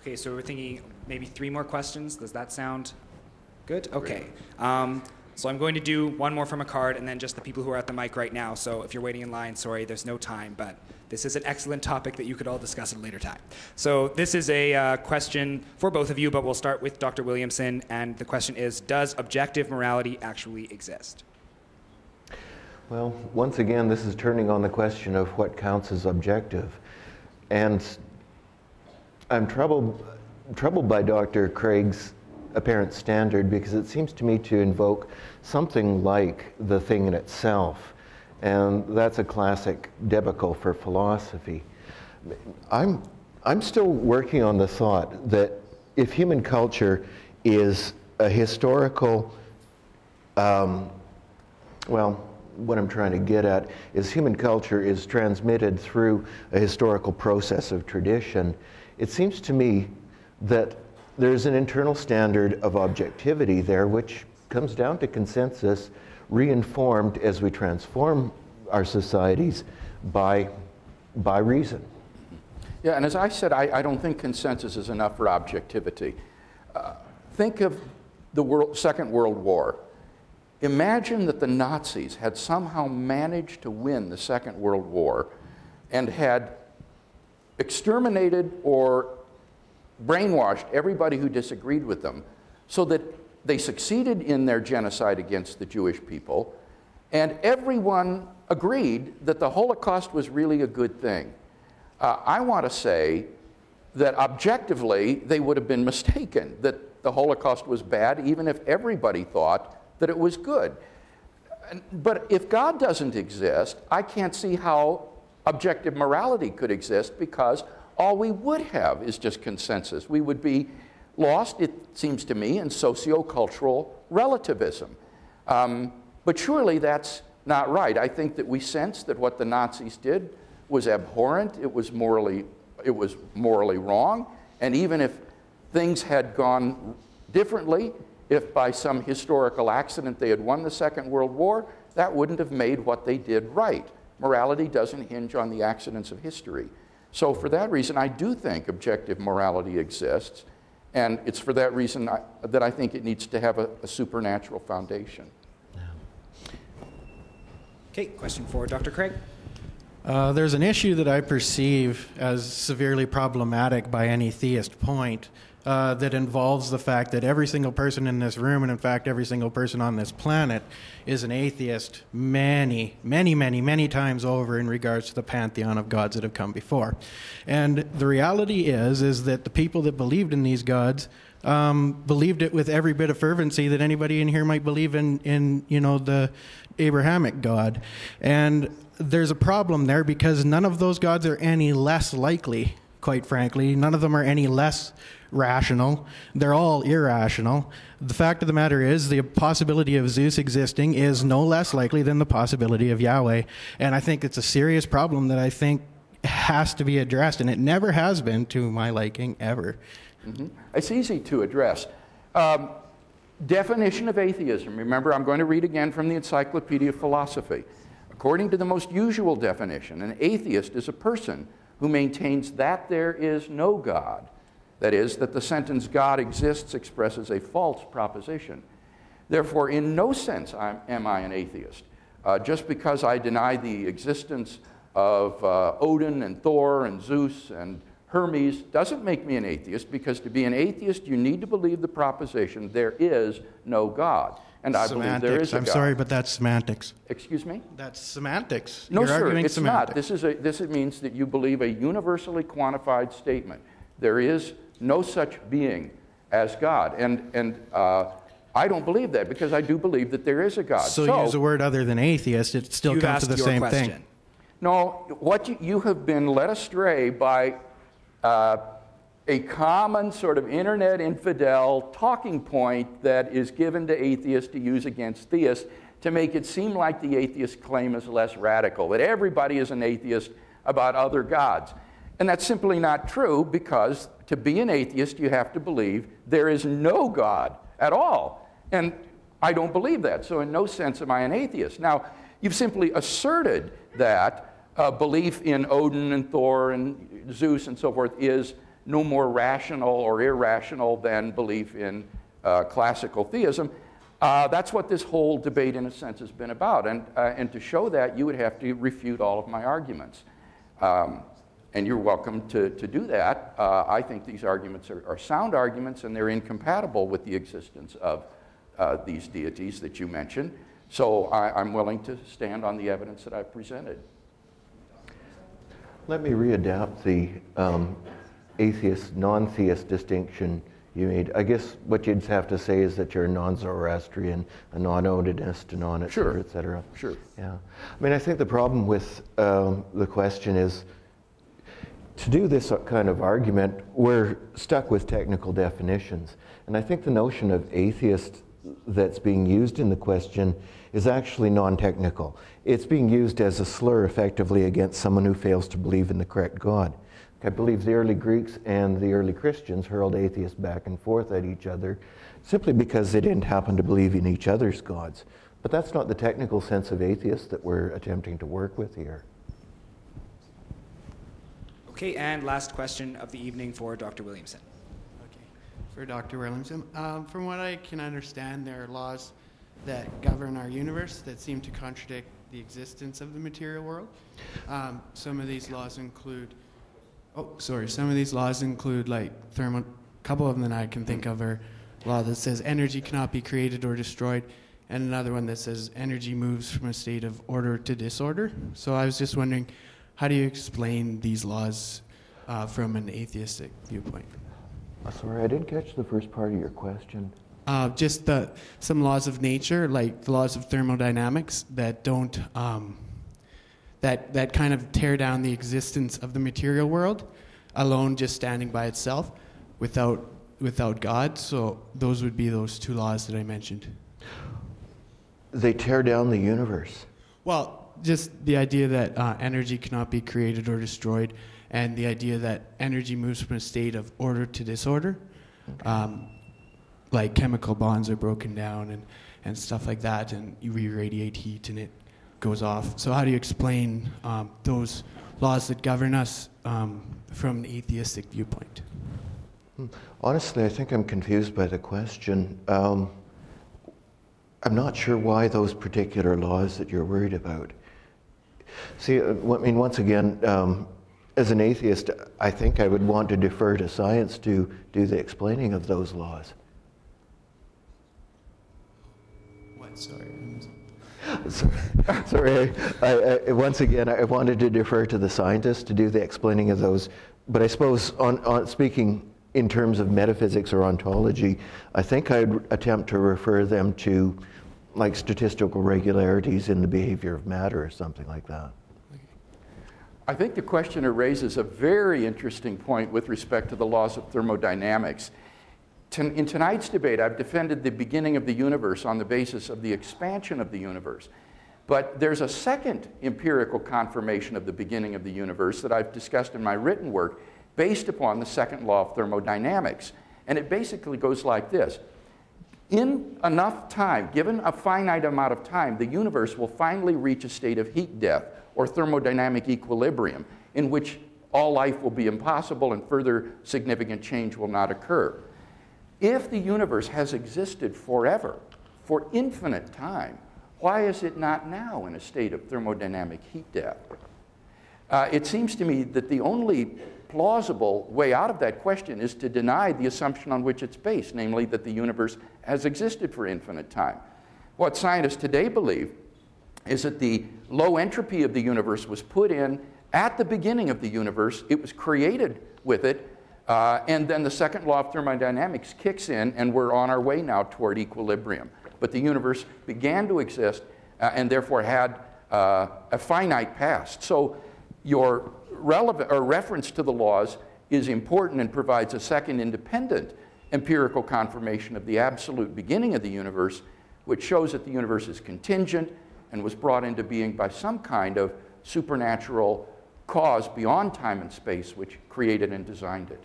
Okay, so we're thinking maybe 3 more questions. Does that sound good? Okay. So I'm going to do one more from a card, and then just the people who are at the mic right now. So if you're waiting in line, sorry, there's no time, but this is an excellent topic that you could all discuss at a later time. So this is a question for both of you, but we'll start with Dr. Williamson, and the question is, does objective morality actually exist? Well, once again, this is turning on the question of what counts as objective. And I'm troubled by Dr. Craig's apparent standard, because it seems to me to invoke something like the thing in itself. And that's a classic debacle for philosophy. I'm still working on the thought that if human culture is a historical, well, what I'm trying to get at is human culture is transmitted through a historical process of tradition. It seems to me that there's an internal standard of objectivity there, which comes down to consensus, reinformed as we transform our societies by reason. Yeah, and as I said, I don't think consensus is enough for objectivity. Think of the Second World War. Imagine that the Nazis had somehow managed to win the Second World War and had exterminated or brainwashed everybody who disagreed with them, so that they succeeded in their genocide against the Jewish people, and everyone agreed that the Holocaust was really a good thing. I want to say that objectively they would have been mistaken, that the Holocaust was bad, even if everybody thought that it was good. But if God doesn't exist, I can't see how objective morality could exist, because all we would have is just consensus. We would be lost, it seems to me, in sociocultural relativism. But surely that's not right. I think that we sense that what the Nazis did was abhorrent, it was morally wrong, and even if things had gone differently, if by some historical accident they had won the Second World War, that wouldn't have made what they did right. Morality doesn't hinge on the accidents of history. So for that reason, I do think objective morality exists, and it's for that reason that I think it needs to have a supernatural foundation. Okay, question for Dr. Craig. There's an issue that I perceive as severely problematic by any theist point that involves the fact that every single person in this room, and in fact every single person on this planet, is an atheist many, many, many, many times over in regards to the pantheon of gods that have come before. And the reality is that the people that believed in these gods believed it with every bit of fervency that anybody in here might believe in you know, the Abrahamic God. And there's a problem there, because none of those gods are any less likely, quite frankly. None of them are any less rational. They're all irrational. The fact of the matter is, the possibility of Zeus existing is no less likely than the possibility of Yahweh. And I think it's a serious problem that I think has to be addressed, and it never has been to my liking, ever. Mm-hmm. It's easy to address. Definition of atheism. Remember, I'm going to read again from the Encyclopedia of Philosophy. According to the most usual definition, an atheist is a person who maintains that there is no God. That is, that the sentence God exists expresses a false proposition. Therefore, in no sense am I an atheist. Just because I deny the existence of Odin and Thor and Zeus and Hermes doesn't make me an atheist, because to be an atheist, you need to believe the proposition there is no God. And I believe there is a God. I'm sorry, but that's semantics. Excuse me? That's semantics. No, You're sir, arguing it's semantics. not. This means that you believe a universally quantified statement. There is no such being as God. And I don't believe that, because I do believe that there is a God. So use a word other than atheist, it still comes to the same thing. No, what you have been led astray by a common sort of internet infidel talking point that is given to atheists to use against theists to make it seem like the atheist claim is less radical, that everybody is an atheist about other gods. And that's simply not true, because to be an atheist, you have to believe there is no God at all. And I don't believe that, so in no sense am I an atheist. Now, you've simply asserted that belief in Odin and Thor and Zeus and so forth is no more rational or irrational than belief in classical theism. That's what this whole debate, in a sense, has been about. And to show that, you would have to refute all of my arguments. And you're welcome to do that. I think these arguments are sound arguments, and they're incompatible with the existence of these deities that you mentioned. So I'm willing to stand on the evidence that I've presented. Let me readapt the atheist, non-theist distinction you made. I guess what you'd have to say is that you're a non-Zoroastrian, a non-Odinist, a non-et cetera, et cetera. Sure. Yeah. I mean, I think the problem with the question is, to do this kind of argument, we're stuck with technical definitions. And I think the notion of atheist that's being used in the question is actually non-technical. It's being used as a slur effectively against someone who fails to believe in the correct God. I believe the early Greeks and the early Christians hurled atheists back and forth at each other simply because they didn't happen to believe in each other's gods. But that's not the technical sense of atheist that we're attempting to work with here. Okay, and last question of the evening for Dr. Williamson. Okay, for Dr. Williamson. From what I can understand, there are laws that govern our universe that seem to contradict the existence of the material world. Some of these laws include, like a couple of them that I can think of are a law that says energy cannot be created or destroyed, and another one that says energy moves from a state of order to disorder. So I was just wondering, how do you explain these laws from an atheistic viewpoint? Sorry, I didn't catch the first part of your question. Just some laws of nature, like the laws of thermodynamics, that don't that kind of tear down the existence of the material world alone, just standing by itself, without God. So those would be those two laws that I mentioned. They tear down the universe. Well, just the idea that energy cannot be created or destroyed, and the idea that energy moves from a state of order to disorder. Okay. Like chemical bonds are broken down and stuff like that, and you re-radiate heat and it goes off. So how do you explain those laws that govern us from an atheistic viewpoint? Honestly, I think I'm confused by the question. I'm not sure why those particular laws that you're worried about. See, I mean, once again, as an atheist, I think I would want to defer to science to do the explaining of those laws. What? Sorry. Sorry. Once again, I wanted to defer to the scientists to do the explaining of those. But I suppose, on speaking in terms of metaphysics or ontology, I think I'd attempt to refer them to like statistical regularities in the behavior of matter or something like that. I think the questioner raises a very interesting point with respect to the laws of thermodynamics. In tonight's debate, I've defended the beginning of the universe on the basis of the expansion of the universe. But there's a second empirical confirmation of the beginning of the universe that I've discussed in my written work based upon the second law of thermodynamics. And it basically goes like this. In enough time, given a finite amount of time, the universe will finally reach a state of heat death or thermodynamic equilibrium in which all life will be impossible and further significant change will not occur. If the universe has existed forever, for infinite time, why is it not now in a state of thermodynamic heat death? It seems to me that the only plausible way out of that question is to deny the assumption on which it's based, namely that the universe has existed for infinite time. What scientists today believe is that the low entropy of the universe was put in at the beginning of the universe, it was created with it, and then the second law of thermodynamics kicks in and we're on our way now toward equilibrium. But the universe began to exist and therefore had a finite past. So your reference to the laws is important and provides a second independent empirical confirmation of the absolute beginning of the universe, which shows that the universe is contingent and was brought into being by some kind of supernatural cause beyond time and space which created and designed it.